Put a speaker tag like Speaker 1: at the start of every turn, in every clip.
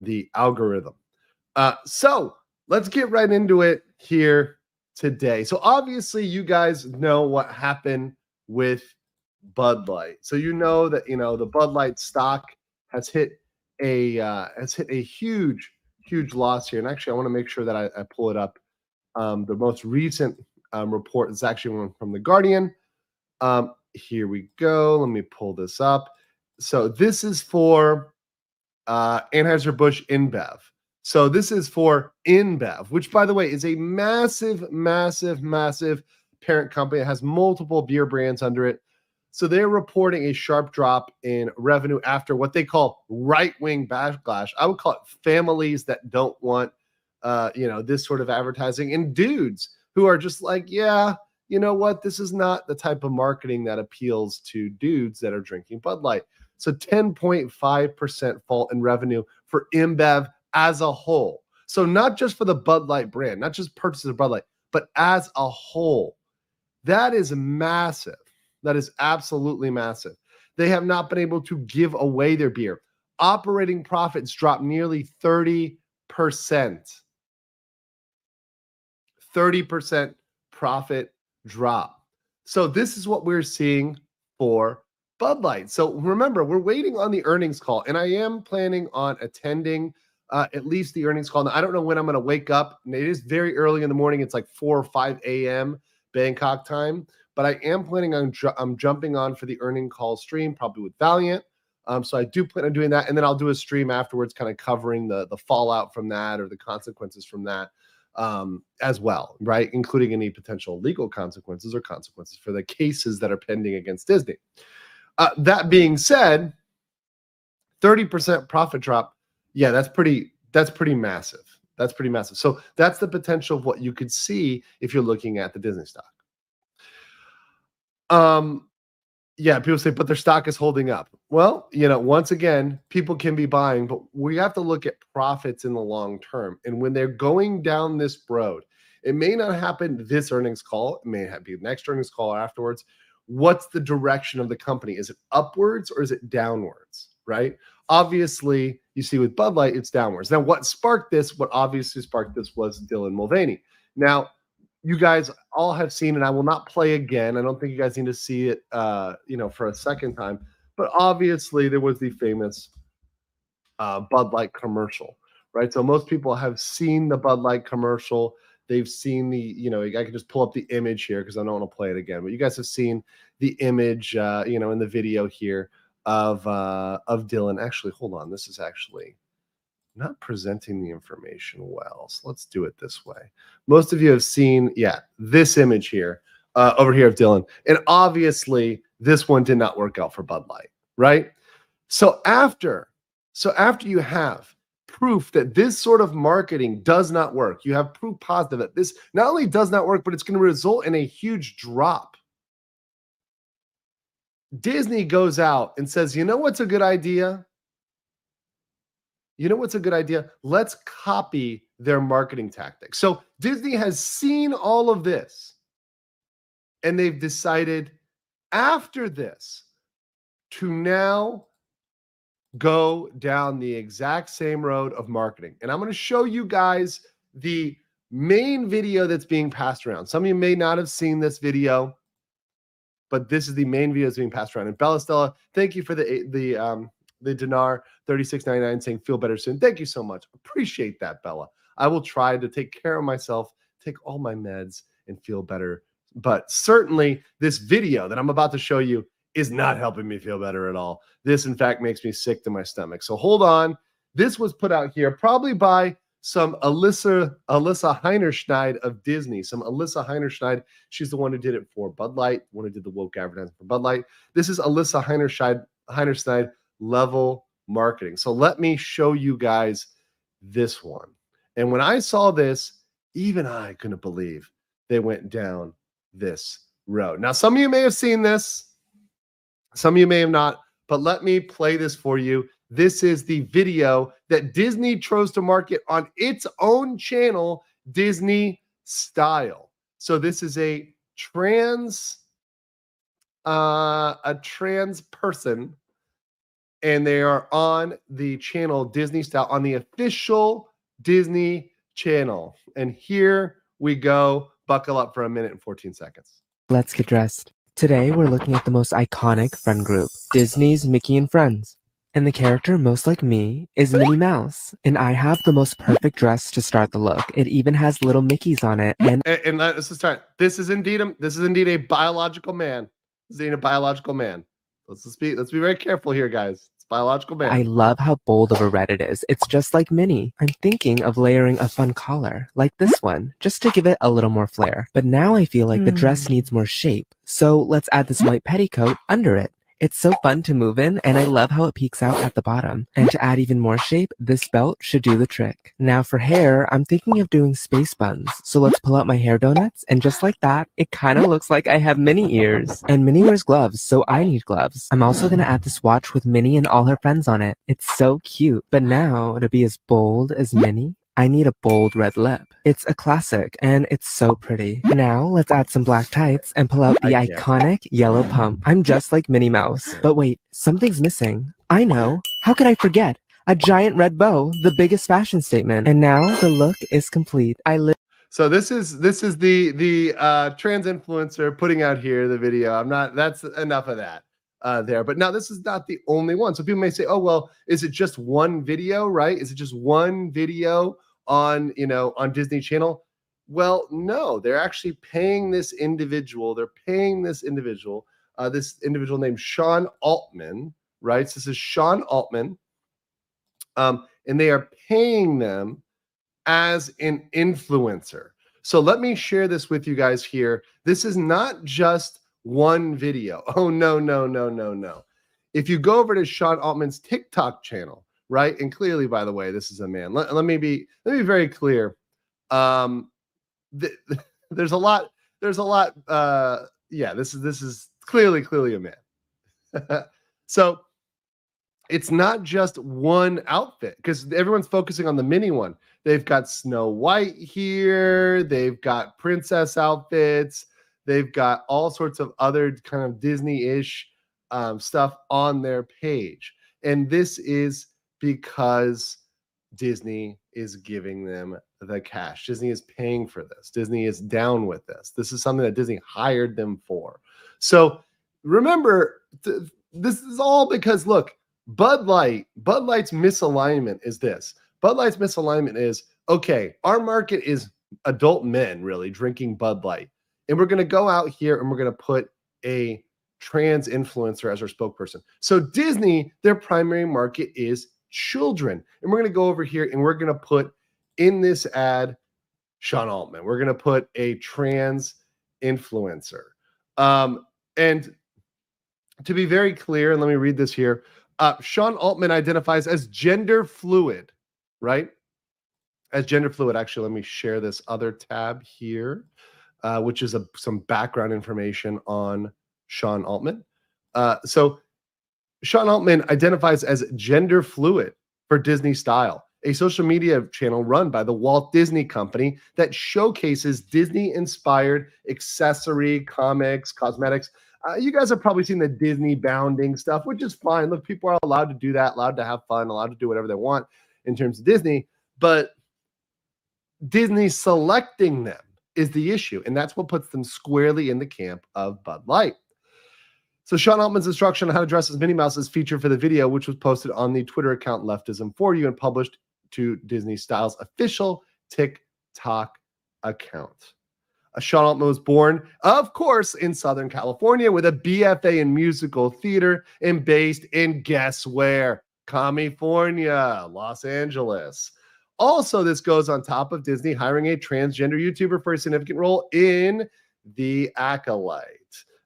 Speaker 1: the algorithm. So let's get right into it here today. So obviously you guys know what happened with Bud Light. So you know that the Bud Light stock has hit a huge loss here. And actually, I want to make sure that I pull it up. The most recent report is actually one from the Guardian. Here we go. Let me pull this up. So this is for Anheuser-Busch InBev. So this is for InBev, which, by the way, is a massive parent company. It has multiple beer brands under it. So they're reporting a sharp drop in revenue after what they call right-wing backlash. I would call it families that don't want, this sort of advertising, and dudes who are just like, yeah, you know what? This is not the type of marketing that appeals to dudes that are drinking Bud Light. So 10.5% fall in revenue for InBev as a whole. So not just for the Bud Light brand, not just purchases of Bud Light, but as a whole. That is massive. That is absolutely massive. They have not been able to give away their beer. Operating profits dropped nearly 30%. 30% profit drop. So this is what we're seeing for Bud Light. So remember, we're waiting on the earnings call, and I am planning on attending at least the earnings call. Now, I don't know when I'm going to wake up. It is very early in the morning. It's like 4 or 5 a.m. Bangkok time. But I am planning on jumping on for the earning call stream, probably with Valiant. So I do plan on doing that. And then I'll do a stream afterwards, kind of covering the fallout from that or the consequences from that as well, right? Including any potential legal consequences or consequences for the cases that are pending against Disney. That being said, 30% profit drop. Yeah, that's pretty massive. That's pretty massive. So that's the potential of what you could see if you're looking at the Disney stock. Yeah, people say, but their stock is holding up. Well, once again, people can be buying, but we have to look at profits in the long term. And when they're going down this road, it may not happen this earnings call. It may be the next earnings call afterwards. What's the direction of the company? Is it upwards or is it downwards, right? Obviously, you see with Bud Light, it's downwards. Now, what obviously sparked this was Dylan Mulvaney. Now, you guys all have seen, and I will not play again. I don't think you guys need to see it, for a second time. But obviously, there was the famous Bud Light commercial, right? So most people have seen the Bud Light commercial. They've seen I can just pull up the image here because I don't want to play it again. But you guys have seen the image, in the video here of Dylan. Actually, hold on. This is actually not presenting the information well. So let's do it this way. Most of you have seen, this image here, over here of Dylan. And obviously, this one did not work out for Bud Light, right? So after you have proof that this sort of marketing does not work, you have proof positive that this not only does not work, but it's going to result in a huge drop. Disney goes out and says, you know what's a good idea? Let's copy their marketing tactics. So Disney has seen all of this, and they've decided after this to now go down the exact same road of marketing. And I'm going to show you guys the main video that's being passed around. Some of you may not have seen this video, but this is the main video that's being passed around. And Bella Stella, thank you for the dinar 36.99 saying feel better soon. Thank you so much. Appreciate that, Bella. I will try to take care of myself, take all my meds, and feel better. But certainly this video that I'm about to show you is not helping me feel better at all. This, in fact, makes me sick to my stomach. So hold on. This was put out here probably by some Alyssa Heinerscheid of Disney. Some Alyssa Heinerscheid. She's the one who did it for Bud Light, the one who did the woke advertising for Bud Light. This is Alyssa Heinerscheid level marketing. So let me show you guys this one. And when I saw this, even I couldn't believe they went down this road. Now, some of you may have seen this. Some of you may have not, but let me play this for you. This is the video that Disney chose to market on its own channel, Disney Style. So this is a trans person, and they are on the channel Disney Style, on the official Disney channel. And here we go. Buckle up for a minute and 14 seconds.
Speaker 2: Let's get dressed. Today we're looking at the most iconic friend group, Disney's Mickey and Friends. And the character most like me is Minnie Mouse. And I have the most perfect dress to start the look. It even has little Mickeys on it.
Speaker 1: And let's just start. This is indeed a biological man. This is indeed a biological man. Let's be very careful here, guys. It's biological man.
Speaker 2: I love how bold of a red it is. It's just like Minnie. I'm thinking of layering a fun collar, like this one, just to give it a little more flair. But now I feel like the dress needs more shape. So let's add this white petticoat under it. It's so fun to move in, and I love how it peeks out at the bottom. And to add even more shape, this belt should do the trick. Now for hair, I'm thinking of doing space buns. So let's pull out my hair donuts, and just like that, it kind of looks like I have Minnie ears. And Minnie wears gloves, so I need gloves. I'm also gonna add this watch with Minnie and all her friends on it. It's so cute. But now, to be as bold as Minnie, I need a bold red lip. It's a classic, and it's so pretty. Now, let's add some black tights and pull out the iconic yellow pump. I'm just like Minnie Mouse. But wait, something's missing. I know. How could I forget? A giant red bow, the biggest fashion statement. And now the look is complete.
Speaker 1: So this is the trans influencer putting out here the video. That's enough of that there. But now this is not the only one. So people may say, oh, well, is it just one video, right? Is it just one video on Disney Channel? Well, no, they're actually paying this individual. They're paying this individual named Sean Altman, right? So this is Sean Altman, and they are paying them as an influencer. So let me share this with you guys here. This is not just one video. Oh, no. If you go over to Sean Altman's TikTok channel, right? And clearly, by the way, this is a man. Let me be very clear. There's a lot. This is clearly a man. So it's not just one outfit, because everyone's focusing on the Minnie one. They've got Snow White here. They've got princess outfits. They've got all sorts of other kind of Disney-ish stuff on their page. And this is because Disney is giving them the cash. Disney is paying for this. Disney is down with this. This is something that Disney hired them for. So remember, this is all because, look, Bud Light's misalignment is this. Bud Light's misalignment is, okay, our market is adult men really drinking Bud Light. And we're going to go out here and we're going to put a trans influencer as our spokesperson. So Disney, their primary market is children. And we're going to go over here and we're going to put in this ad Sean Altman. We're going to put a trans influencer. And to be very clear, and let me read this here, Sean Altman identifies as gender fluid, right? As gender fluid. Actually, let me share this other tab here, which is some background information on Sean Altman. So Sean Altman identifies as gender fluid for Disney Style, a social media channel run by the Walt Disney Company that showcases Disney-inspired accessory, comics, cosmetics. You guys have probably seen the Disney bounding stuff, which is fine. Look, people are allowed to do that, allowed to have fun, allowed to do whatever they want in terms of Disney. But Disney selecting them is the issue, and that's what puts them squarely in the camp of Bud Light. So Sean Altman's instruction on how to dress as Minnie Mouse is featured for the video, which was posted on the Twitter account Leftism For You and published to Disney Style's official TikTok account. Sean Altman was born, of course, in Southern California with a BFA in musical theater and based in, guess where? California, Los Angeles. Also, this goes on top of Disney hiring a transgender YouTuber for a significant role in The Acolyte.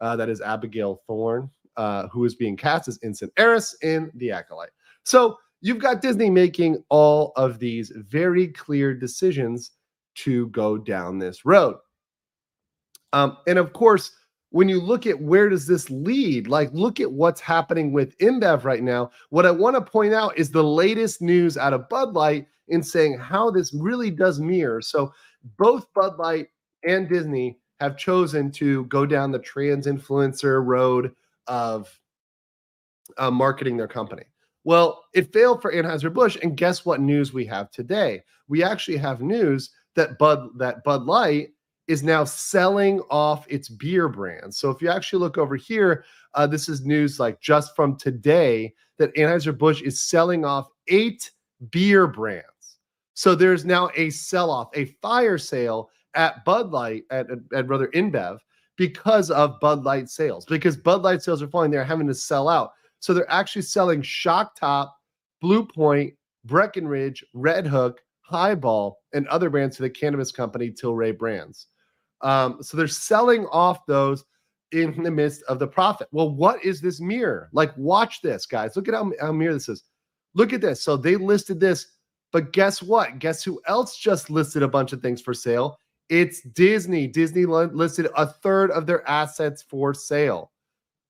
Speaker 1: That is Abigail Thorne, who is being cast as Ensign Eris in The Acolyte. So you've got Disney making all of these very clear decisions to go down this road. And of course, when you look at where does this lead, like look at what's happening with InBev right now. What I want to point out is the latest news out of Bud Light in saying how this really does mirror. So both Bud Light and Disney have chosen to go down the trans influencer road of marketing their company. Well, it failed for Anheuser-Busch, and guess what news we have today? We actually have news that Bud Light is now selling off its beer brands. So if you actually look over here, this is news like just from today that Anheuser-Busch is selling off 8 beer brands. So there's now a sell-off, a fire sale at Bud Light, at rather InBev, because of Bud Light sales. Because Bud Light sales are falling, they're having to sell out. So they're actually selling Shock Top, Blue Point, Breckenridge, Red Hook, Highball, and other brands to the cannabis company Tilray Brands. So they're selling off those in the midst of the profit. Well, what is this mirror? Like, watch this, guys. Look at how mirror this is. Look at this. So they listed this, but guess what? Guess who else just listed a bunch of things for sale? It's Disney. Disney listed a third of their assets for sale.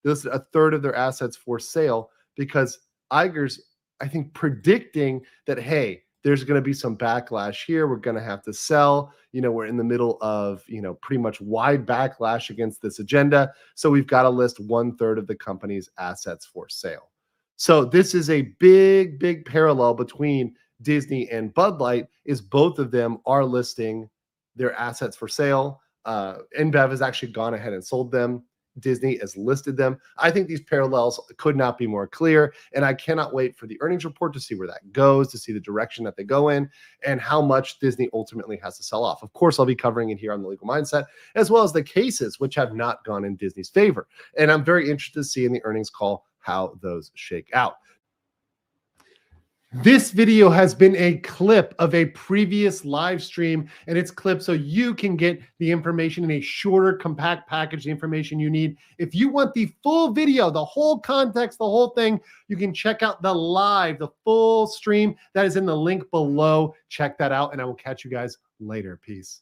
Speaker 1: They listed a third of their assets for sale because Iger's, I think, predicting that, hey, there's going to be some backlash here. We're going to have to sell. We're in the middle of, pretty much wide backlash against this agenda. So we've got to list 1/3 of the company's assets for sale. So this is a big, big parallel between Disney and Bud Light, is both of them are listing their assets for sale. InBev has actually gone ahead and sold them. Disney has listed them. I think these parallels could not be more clear, and I cannot wait for the earnings report to see where that goes, to see the direction that they go in, and how much Disney ultimately has to sell off. Of course, I'll be covering it here on The Legal Mindset, as well as the cases which have not gone in Disney's favor. And I'm very interested to see in the earnings call how those shake out. This video has been a clip of a previous live stream, and it's clipped so you can get the information in a shorter, compact package, the information you need. If you want the full video, the whole context, the whole thing, you can check out the full stream. That is in the link below. Check that out, and I will catch you guys later. Peace.